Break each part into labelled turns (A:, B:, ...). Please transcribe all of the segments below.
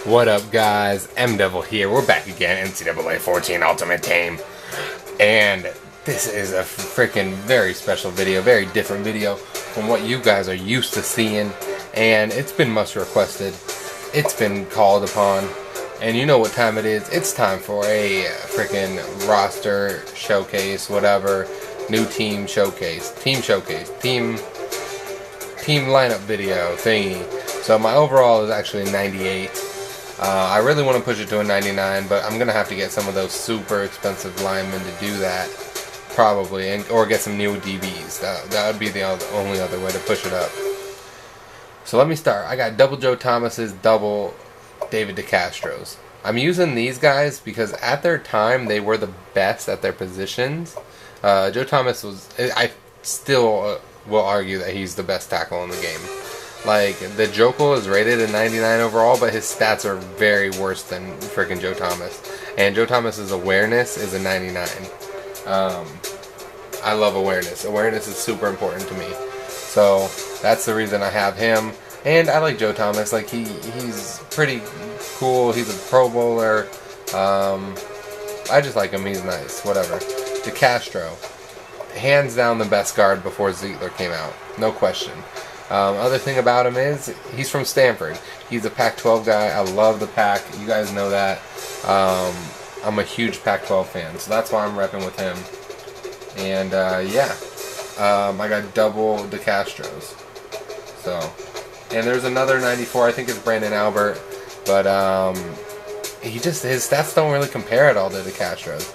A: What up, guys? M-Devil here. We're back again, NCAA 14 Ultimate Team. And this is a freaking very special video, very different video from what you guys are used to seeing. And it's been much requested. It's been called upon. And you know what time it is. It's time for a freaking roster showcase, whatever. New team showcase. Team showcase. Team lineup video thingy. So my overall is actually 98. I really want to push it to a 99, but I'm going to have to get some of those super expensive linemen to do that, probably, or get some new DBs. That would be the only other way to push it up. So let me start. I got double Joe Thomas's, double David DeCastro's. I'm using these guys because at their time, they were the best at their positions. Joe Thomas was, I still will argue that he's the best tackle in the game. Like, the Jokel is rated a 99 overall, but his stats are very worse than freaking Joe Thomas. And Joe Thomas's awareness is a 99. I love awareness. Awareness is super important to me. So, that's the reason I have him. And I like Joe Thomas. Like, he's pretty cool. He's a Pro Bowler. I just like him. He's nice. Whatever. DeCastro. Hands down the best guard before Ziegler came out. No question. Other thing about him is he's from Stanford. He's a Pac-12 guy. I love the Pac. You guys know that. I'm a huge Pac-12 fan, so that's why I'm repping with him. And yeah, I got double DeCastro's. So, and there's another 94. I think it's Brandon Albert, but his stats don't really compare at all to DeCastro's.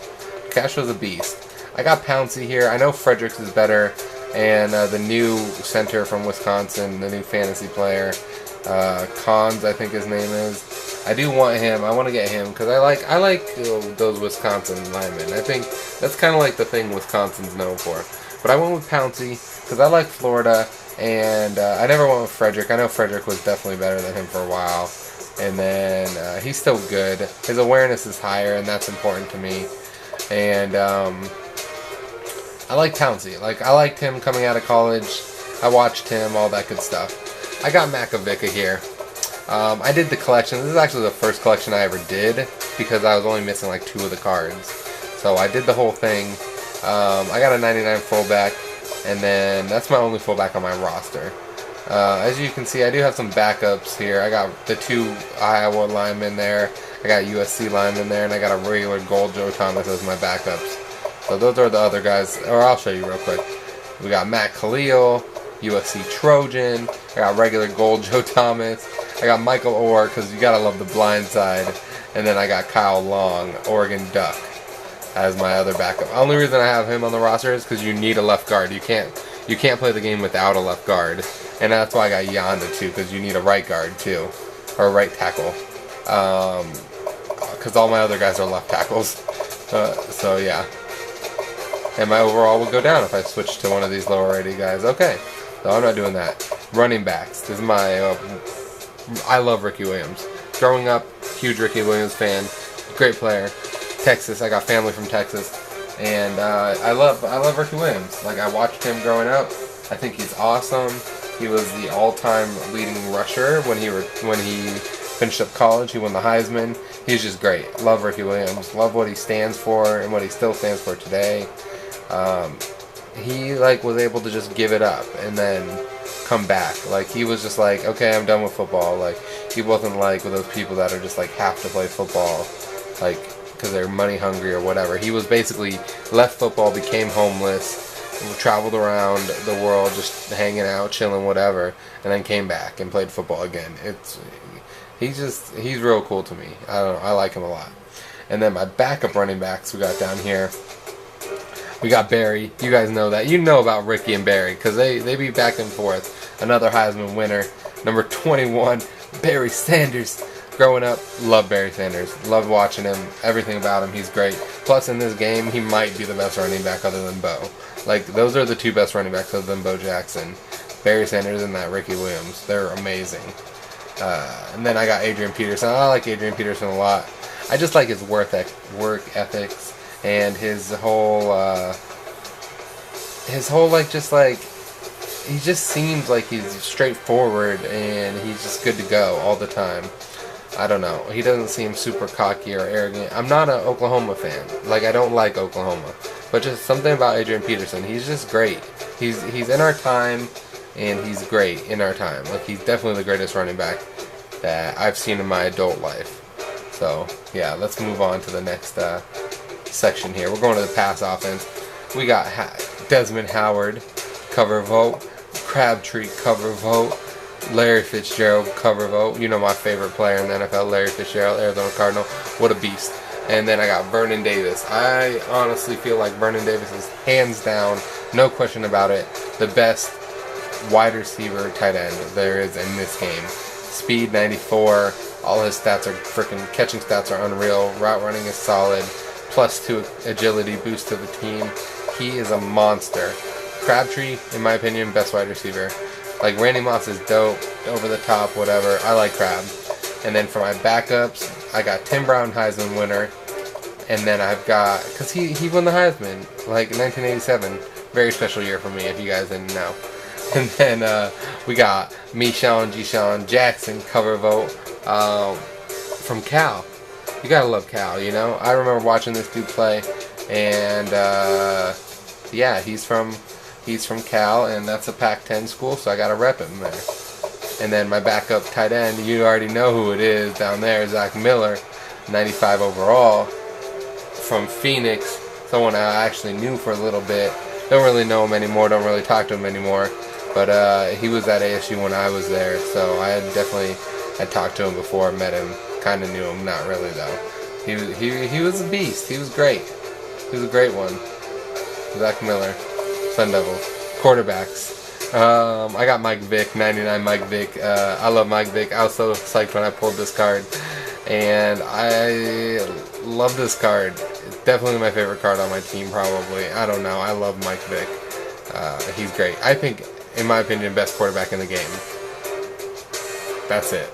A: DeCastro's a beast. I got Pouncey here. I know Fredericks is better. And the new center from Wisconsin, the new fantasy player, Cons, I think his name is. I do want him. I want to get him because I like those Wisconsin linemen. I think that's kind of like the thing Wisconsin's known for. But I went with Pouncey because I like Florida, and I never went with Frederick. I know Frederick was definitely better than him for a while, and then he's still good. His awareness is higher, and that's important to me. And I like Pouncey. Like, I liked him coming out of college. I watched him, all that good stuff. I got Makovica here. I did the collection. This is actually the first collection I ever did because I was only missing like 2 of the cards. So I did the whole thing. I got a 99 fullback, and then that's my only fullback on my roster. As you can see, I do have some backups here. I got the 2 Iowa linemen there. I got USC linemen there, and I got a regular gold Joe Thomas as my backups. So those are the other guys, or I'll show you real quick. We got Matt Khalil, USC Trojan. I got regular gold Joe Thomas. I got Michael Orr, because you gotta love the blind side. And then I got Kyle Long, Oregon Duck, as my other backup. The only reason I have him on the roster is because you need a left guard. You can't play the game without a left guard. And that's why I got Yonda too, because you need a right guard too, or a right tackle. Because all my other guys are left tackles. So yeah. And my overall will go down if I switch to one of these lower rated guys. Okay, so I'm not doing that. Running backs. This is my... I love Ricky Williams. Growing up, huge Ricky Williams fan. Great player. Texas. I got family from Texas. And I love Ricky Williams. Like, I watched him growing up. I think he's awesome. He was the all-time leading rusher when he finished up college. He won the Heisman. He's just great. Love Ricky Williams. Love what he stands for and what he still stands for today. He was able to just give it up and then come back. Like, he was just like, okay, I'm done with football. Like, he wasn't like with those people that are just like have to play football, like, because they're money hungry or whatever. He was basically left football, became homeless, traveled around the world just hanging out, chilling, whatever, and then came back and played football again. He's real cool to me. I don't know, I like him a lot. And then my backup running backs we got down here. We got Barry. You guys know that. You know about Ricky and Barry because they be back and forth. Another Heisman winner. Number 21, Barry Sanders. Growing up, love Barry Sanders. Love watching him. Everything about him. He's great. Plus, in this game, he might be the best running back other than Bo. Like, those are the 2 best running backs other than Bo Jackson. Barry Sanders and that Ricky Williams. They're amazing. And then I got Adrian Peterson. I like Adrian Peterson a lot. I just like his work ethics. And his whole he just seems like he's straightforward and he's just good to go all the time. I don't know. He doesn't seem super cocky or arrogant. I'm not an Oklahoma fan. Like, I don't like Oklahoma. But just something about Adrian Peterson. He's just great. He's in our time, and he's great in our time. Like, he's definitely the greatest running back that I've seen in my adult life. So, yeah, let's move on to the next section here. We're going to the pass offense. We got Desmond Howard, cover vote. Crabtree, cover vote. Larry Fitzgerald, cover vote. You know my favorite player in the NFL, Larry Fitzgerald, Arizona Cardinal. What a beast. And then I got Vernon Davis. I honestly feel like Vernon Davis is hands down, no question about it, the best wide receiver tight end there is in this game. Speed 94. All his stats are freaking, catching stats are unreal. Route running is solid. +2 agility boost to the team. He is a monster. Crabtree, in my opinion, best wide receiver. Like, Randy Moss is dope, over the top, whatever. I like Crab. And then for my backups, I got Tim Brown, Heisman winner. And then I've got, because he won the Heisman, like, in 1987. Very special year for me, if you guys didn't know. And then we got Deshaun Jackson, cover vote, from Cal. You gotta love Cal, you know? I remember watching this dude play, and yeah, he's from Cal, and that's a Pac-10 school, so I gotta rep him there. And then my backup tight end, you already know who it is down there, Zach Miller, 95 overall, from Phoenix, someone I actually knew for a little bit. Don't really know him anymore, don't really talk to him anymore, but he was at ASU when I was there, so I had talked to him before, met him, kind of knew him, not really though. He was a beast, he was great. He was a great one. Zach Miller, Sun Devils. Quarterbacks. I got Mike Vick, 99 Mike Vick. I love Mike Vick. I was so psyched when I pulled this card. And I love this card. It's definitely my favorite card on my team, probably. I don't know. I love Mike Vick. He's great. I think, in my opinion, best quarterback in the game. That's it.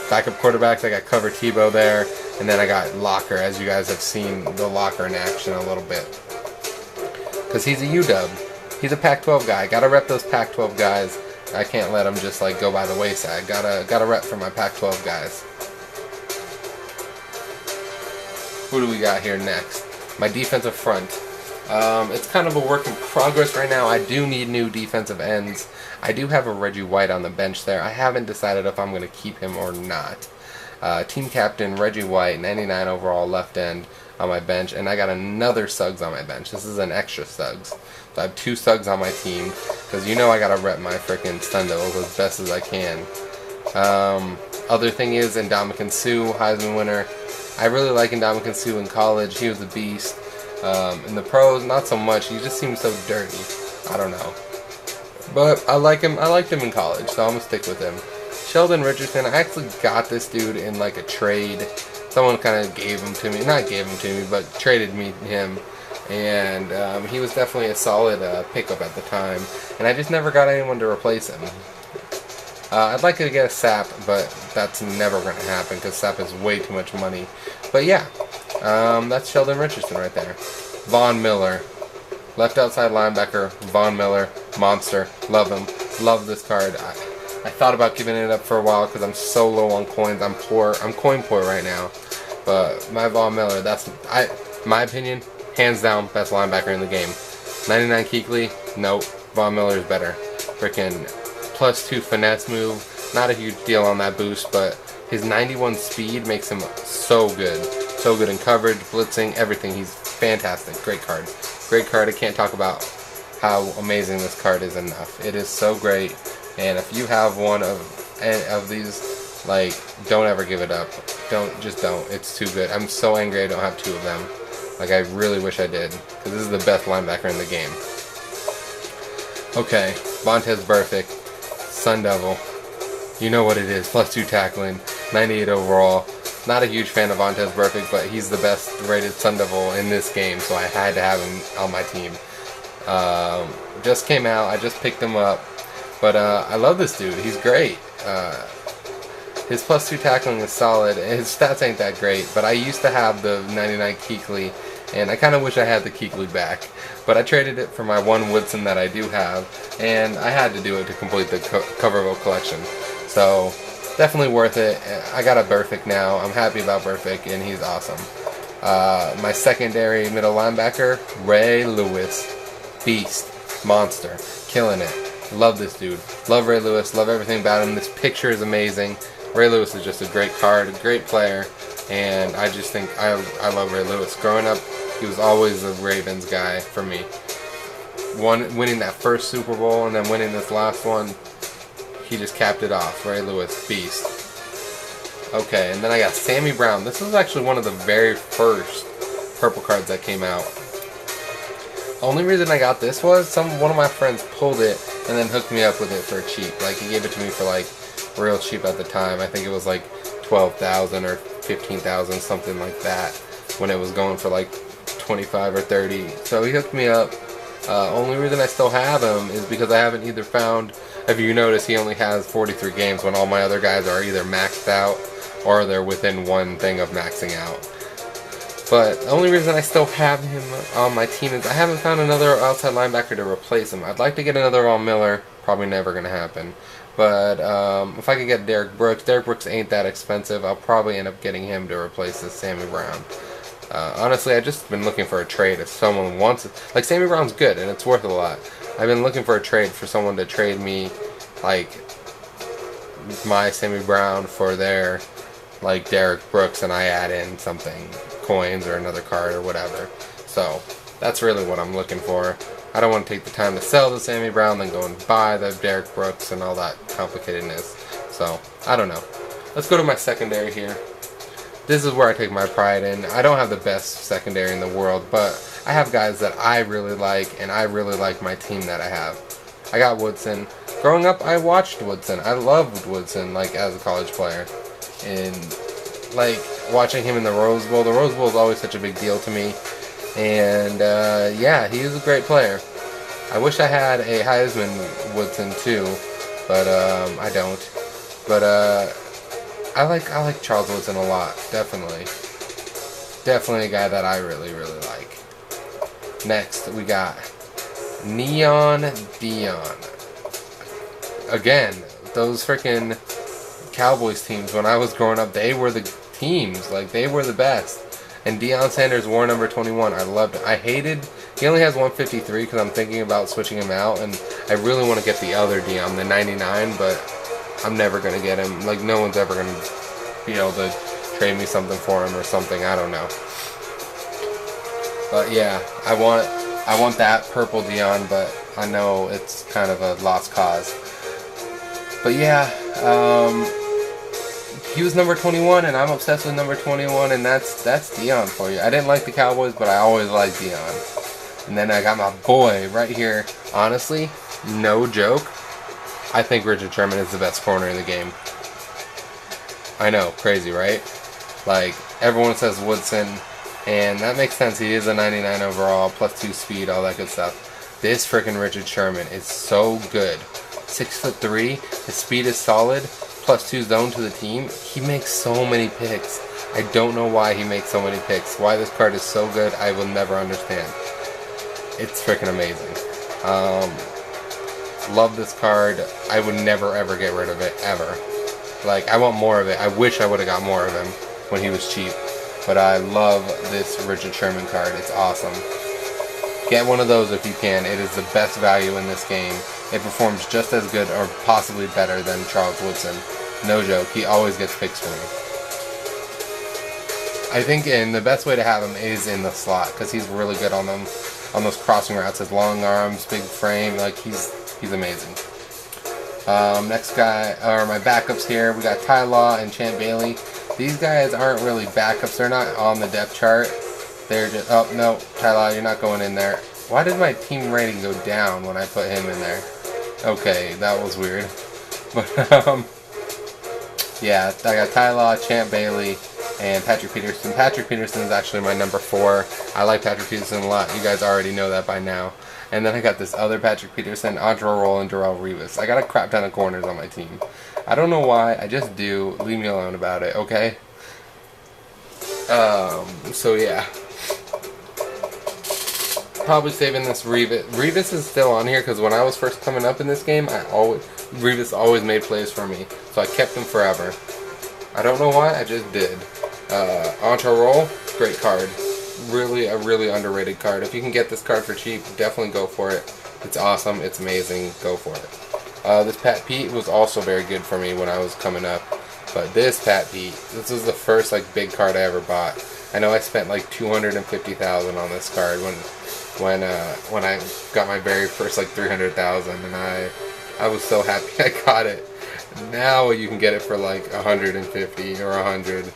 A: Backup quarterbacks, I got Cover Tebow there. And then I got Locker, as you guys have seen the Locker in action a little bit. Because he's a UW. He's a Pac-12 guy. Gotta rep those Pac-12 guys. I can't let them just like go by the wayside. Gotta rep for my Pac-12 guys. Who do we got here next? My defensive front. It's kind of a work in progress right now. I do need new defensive ends. I do have a Reggie White on the bench there. I haven't decided if I'm going to keep him or not. Team captain Reggie White, 99 overall left end on my bench, and I got another Suggs on my bench. This is an extra Suggs. So I have 2 Suggs on my team, because you know I gotta rep my freaking Sun Devils as best as I can. Other thing is Ndamukong Suh, Heisman winner. I really like Ndamukong Suh in college. He was a beast. In the pros, not so much. He just seems so dirty. I don't know. But I like him. I liked him in college, so I'm gonna stick with him. Sheldon Richardson, I actually got this dude in like a trade. Someone kind of gave him to me. Not gave him to me, but traded me him. And he was definitely a solid pickup at the time. And I just never got anyone to replace him. I'd like to get a Sapp, but that's never going to happen because Sapp is way too much money. But yeah, that's Sheldon Richardson right there. Von Miller, left outside linebacker. Von Miller, monster. Love him. Love this card. I thought about giving it up for a while because I'm so low on coins. I'm poor. I'm coin poor right now. But my Von Miller, that's my opinion, hands down best linebacker in the game. 99 Kuechly, nope. Von Miller is better. Freaking +2 finesse move. Not a huge deal on that boost, but his 91 speed makes him so good. So good in coverage, blitzing, everything. He's fantastic. Great card. Great card. I can't talk about how amazing this card is enough. It is so great. And if you have one of these, like, don't ever give it up. Just don't. It's too good. I'm so angry I don't have 2 of them. Like, I really wish I did, because this is the best linebacker in the game. Okay, Vontaze Burfict, Sun Devil. You know what it is. +2 tackling, 98 overall. Not a huge fan of Vontaze Burfict, but he's the best rated Sun Devil in this game, so I had to have him on my team. Just came out. I just picked him up. But I love this dude. He's great. His +2 tackling is solid. His stats ain't that great, but I used to have the 99 Kuechly, and I kind of wish I had the Kuechly back. But I traded it for my 1 Woodson that I do have, and I had to do it to complete the Coverville collection. So definitely worth it. I got a Burfict now. I'm happy about Burfict, and he's awesome. My secondary middle linebacker, Ray Lewis. Beast. Monster. Killing it. Love this dude. Love Ray Lewis. Love everything about him. This picture is amazing. Ray Lewis is just a great card, a great player, and I just think I love Ray Lewis. Growing up, he was always a Ravens guy for me. Winning that first Super Bowl and then winning this last one, he just capped it off. Ray Lewis, beast. Okay, and then I got Sammy Brown. This was actually one of the very first purple cards that came out. Only reason I got this was one of my friends pulled it and then hooked me up with it for cheap. Like, he gave it to me for like real cheap at the time. I think it was like 12,000 or 15,000, something like that, when it was going for like 25 or 30. So he hooked me up. Only reason I still have him is because I haven't either found, if you notice, he only has 43 games when all my other guys are either maxed out or they're within one thing of maxing out. But the only reason I still have him on my team is I haven't found another outside linebacker to replace him. I'd like to get another Von Miller. Probably never going to happen. But if I could get Derek Brooks ain't that expensive. I'll probably end up getting him to replace this Sammy Brown. Honestly, I've just been looking for a trade if someone wants it. Like, Sammy Brown's good, and it's worth a lot. I've been looking for a trade for someone to trade me, like, my Sammy Brown for their, like, Derek Brooks, and I add in something, coins or another card or whatever. So, that's really what I'm looking for. I don't want to take the time to sell the Sammy Brown, then go and buy the Derek Brooks and all that complicatedness. So, I don't know. Let's go to my secondary here. This is where I take my pride in. I don't have the best secondary in the world, but I have guys that I really like, and I really like my team that I have. I got Woodson. Growing up, I watched Woodson. I loved Woodson, like, as a college player. And, like, watching him in the Rose Bowl is always such a big deal to me. And, yeah, he is a great player. I wish I had a Heisman Woodson, too, but, I don't. But, I like Charles Woodson a lot, definitely. Definitely a guy that I really, really like. Next, we got Neon Dion. Again, those freaking Cowboys teams, when I was growing up, they were the teams. Like, they were the best. And Deion Sanders wore number 21. I loved it. I hated, he only has 153 because I'm thinking about switching him out. And I really want to get the other Deion, the 99, but I'm never going to get him. Like, no one's ever going to be able to trade me something for him or something. I don't know. But yeah, I want that purple Deion, but I know it's kind of a lost cause. But yeah, he was number 21, and I'm obsessed with number 21, and that's Deion for you. I didn't like the Cowboys, but I always liked Deion. And then I got my boy right here. Honestly, no joke, I think Richard Sherman is the best corner in the game. I know, crazy, right? Like, everyone says Woodson, and that makes sense. He is a 99 overall, +2 speed, all that good stuff. This freaking Richard Sherman is so good. 6'3", his speed is solid, +2 zone to the team. He makes so many picks. I don't know why he makes so many picks. Why this card is so good, I will never understand. It's freaking amazing. Love this card. I would never ever get rid of it, ever. Like, I want more of it. I wish I would have got more of him when he was cheap. But I love this Richard Sherman card. It's awesome. Get one of those if you can. It is the best value in this game. It performs just as good or possibly better than Charles Woodson. No joke. He always gets picks for me. I think the best way to have him is in the slot, because he's really good on them, on those crossing routes. His long arms, big frame. Like, he's amazing. Next guy, or my backups here, we got Ty Law and Champ Bailey. These guys aren't really backups. They're not on the depth chart. They're just, oh, no, Ty Law, you're not going in there. Why did my team rating go down when I put him in there? Okay, that was weird. But, yeah, I got Ty Law, Champ Bailey, and Patrick Peterson. Patrick Peterson is actually my number 4. I like Patrick Peterson a lot. You guys already know that by now. And then I got this other Patrick Peterson, Andrew Roll, and Darrelle Revis. I got a crap ton of corners on my team. I don't know why. I just do. Leave me alone about it, okay? So yeah. Probably saving this Revis. Revis is still on here because when I was first coming up in this game, I Revis always made plays for me, so I kept him forever. I don't know why, I just did. Entourage Roll, great card. Really, a really underrated card. If you can get this card for cheap, definitely go for it. It's awesome, it's amazing, go for it. This Pat Pete was also very good for me when I was coming up. But this Pat Pete, this was the first like big card I ever bought. I know I spent like $250,000 on this card when I got my very first like $300,000, and I was so happy I got it. Now you can get it for like $150 or $100,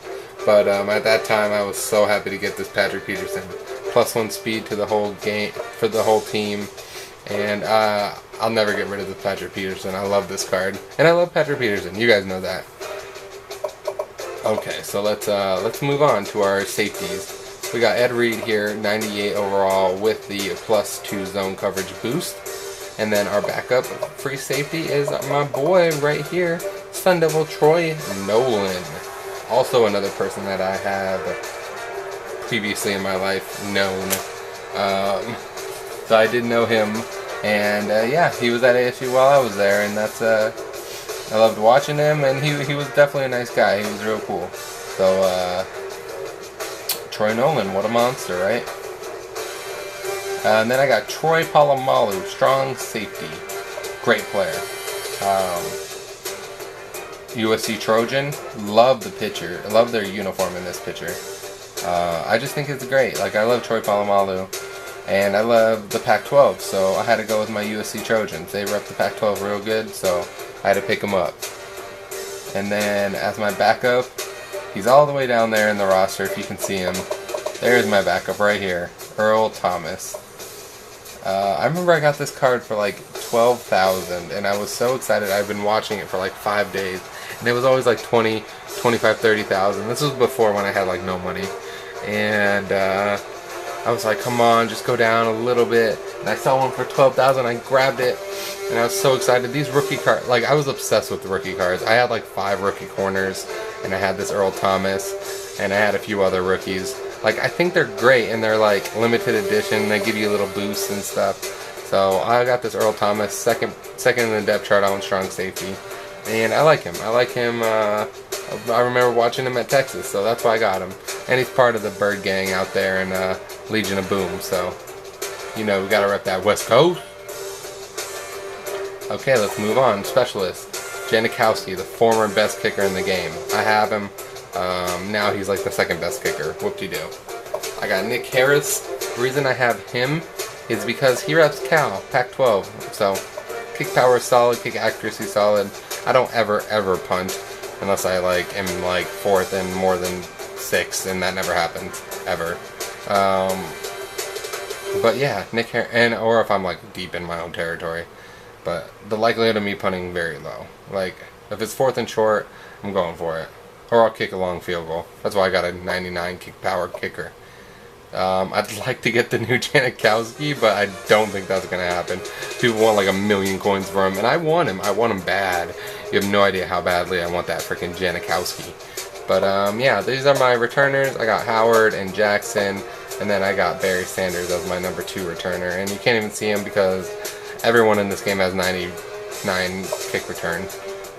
A: but at that time I was so happy to get this Patrick Peterson. +1 speed to the whole game for the whole team, and I'll never get rid of the Patrick Peterson. I love this card, and I love Patrick Peterson. You guys know that. Okay, so let's move on to our safeties. We got Ed Reed here, 98 overall with the +2 zone coverage boost. And then our backup free safety is my boy right here, Sun Devil Troy Nolan. Also another person that I have previously in my life known. So I did know him, and yeah, he was at ASU while I was there, and that's I loved watching him, and he was definitely a nice guy. He was real cool. So Troy Nolan, what a monster, right? And then I got Troy Polamalu, strong safety, great player. USC Trojan, love the pitcher, love their uniform in this picture. I just think it's great. Like, I love Troy Polamalu, and I love the Pac-12, so I had to go with my USC Trojans. They rep the Pac-12 real good, so I had to pick them up. And then as my backup, he's all the way down there in the roster if you can see him. There's my backup right here, Earl Thomas. I remember I got this card for like $12,000, and I was so excited. I've been watching it for like 5 days, and it was always like 20, 25, 30,000. This was before when I had like no money, and I was like, come on, just go down a little bit. And I saw one for $12,000. I grabbed it, and I was so excited. These rookie cards, like, I was obsessed with the rookie cards. I had like 5 rookie corners, and I had this Earl Thomas, and I had a few other rookies. Like, I think they're great, and they're like limited edition. They give you little boosts and stuff. So I got this Earl Thomas, second in the depth chart on strong safety, and I like him. I remember watching him at Texas, so that's why I got him. And he's part of the Bird Gang out there in Legion of Boom, so you know we gotta rep that West Coast. Okay, let's move on. Specialist Janikowski, the former best kicker in the game. I have him. Now he's like the second best kicker. Whoop-de-doo. I got Nick Harris. The reason I have him is because he reps Cal, Pac-12. So kick power is solid, kick accuracy solid. I don't ever punt unless I like am like 4th and more than 6, and that never happens ever. But yeah, Nick Harris, or if I'm like deep in my own territory. But the likelihood of me punting very low. Like if it's 4th and short, I'm going for it. Or I'll kick a long field goal. That's why I got a 99 kick power kicker. I'd like to get the new Janikowski, but I don't think that's going to happen. People want like 1,000,000 coins for him, and I want him. I want him bad. You have no idea how badly I want that freaking Janikowski. But yeah, these are my returners. I got Howard and Jackson, and then I got Barry Sanders as my number 2 returner. And you can't even see him because everyone in this game has 99 kick return.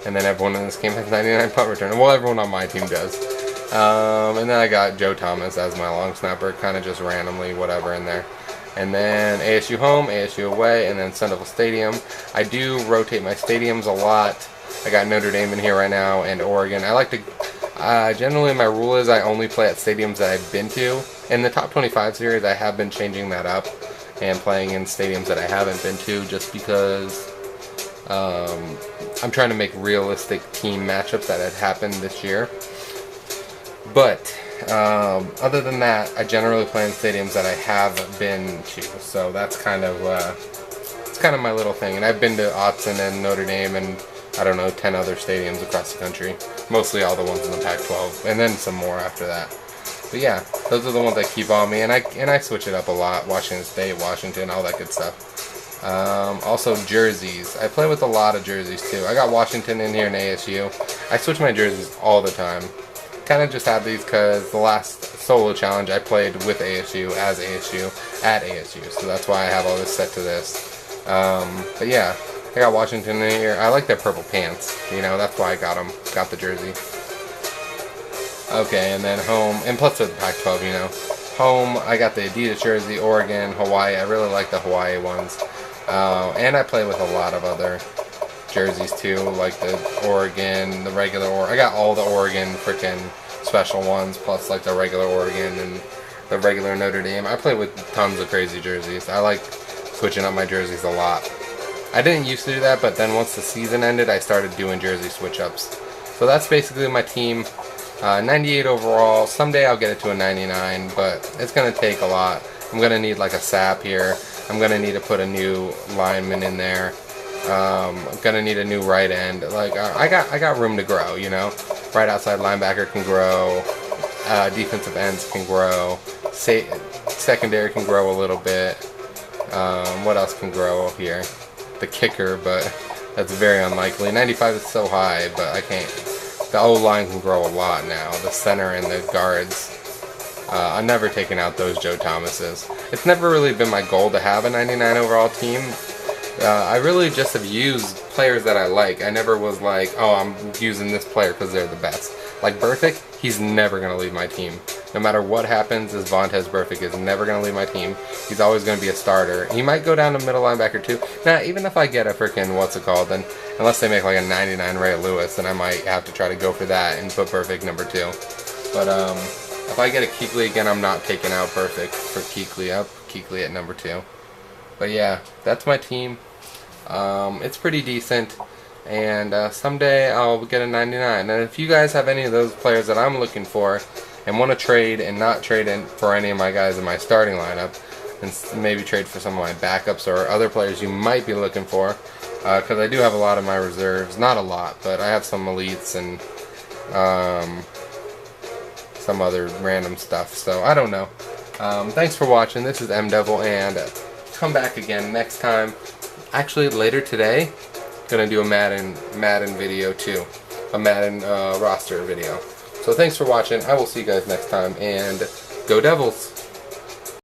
A: And then everyone in this game has 99 punt return. Well, everyone on my team does. And then I got Joe Thomas as my long snapper, kind of just randomly, whatever in there. And then ASU home, ASU away, and then Sun Devil Stadium. I do rotate my stadiums a lot. I got Notre Dame in here right now, and Oregon. I like to, generally my rule is I only play at stadiums that I've been to. In the top 25 series, I have been changing that up and playing in stadiums that I haven't been to, just because I'm trying to make realistic team matchups that had happened this year. But other than that, I generally play in stadiums that I have been to. So that's kind of it's kind of my little thing. And I've been to Autzen and Notre Dame and I don't know 10 other stadiums across the country. Mostly all the ones in the Pac-12, and then some more after that. But yeah, those are the ones I keep on me, and I switch it up a lot. Washington State, Washington, all that good stuff. Also jerseys. I play with a lot of jerseys too. I got Washington in here in ASU. I switch my jerseys all the time. Kind of just have these because the last solo challenge I played with ASU as ASU at ASU. So that's why I have all this set to this. But yeah, I got Washington in here. I like their purple pants. You know, that's why I got them. Got the jersey. Okay, and then home, and plus the Pac-12, you know. Home, I got the Adidas jersey, Oregon, Hawaii. I really like the Hawaii ones. And I play with a lot of other jerseys too, like the Oregon, the regular I got all the Oregon freaking special ones, plus like the regular Oregon and the regular Notre Dame. I play with tons of crazy jerseys. I like switching up my jerseys a lot. I didn't used to do that, but then once the season ended, I started doing jersey switch-ups. So that's basically my team. 98 overall. Someday I'll get it to a 99, but it's going to take a lot. I'm going to need like a sap here. I'm going to need to put a new lineman in there. I'm going to need a new right end. Like I got room to grow, you know. Right outside linebacker can grow. Defensive ends can grow. Secondary can grow a little bit. What else can grow here? The kicker, but that's very unlikely. 95 is so high, but I can't. The O-line can grow a lot now. The center and the guards. I'm never taking out those Joe Thomases. It's never really been my goal to have a 99 overall team. I really just have used players that I like. I never was like, oh, I'm using this player because they're the best. Like Burfict, he's never going to leave my team. No matter what happens, this Vontaze Burfict is never going to leave my team. He's always going to be a starter. He might go down to middle linebacker too. Now, even if I get a freaking, then unless they make like a 99 Ray Lewis, then I might have to try to go for that and put Burfict number 2. But if I get a Kuechly again, I'm not taking out Burfict for Kuechly. I'll put Kuechly at number 2. But yeah, that's my team. It's pretty decent. And someday I'll get a 99. And if you guys have any of those players that I'm looking for and want to trade and not trade in for any of my guys in my starting lineup, and maybe trade for some of my backups or other players you might be looking for, because I do have a lot of my reserves. Not a lot, but I have some elites and some other random stuff. So I don't know. Thanks for watching. This is M-Devil, and come back again next time. Actually, later today, gonna do a Madden video too, a Madden roster video. So thanks for watching. I will see you guys next time, and go Devils!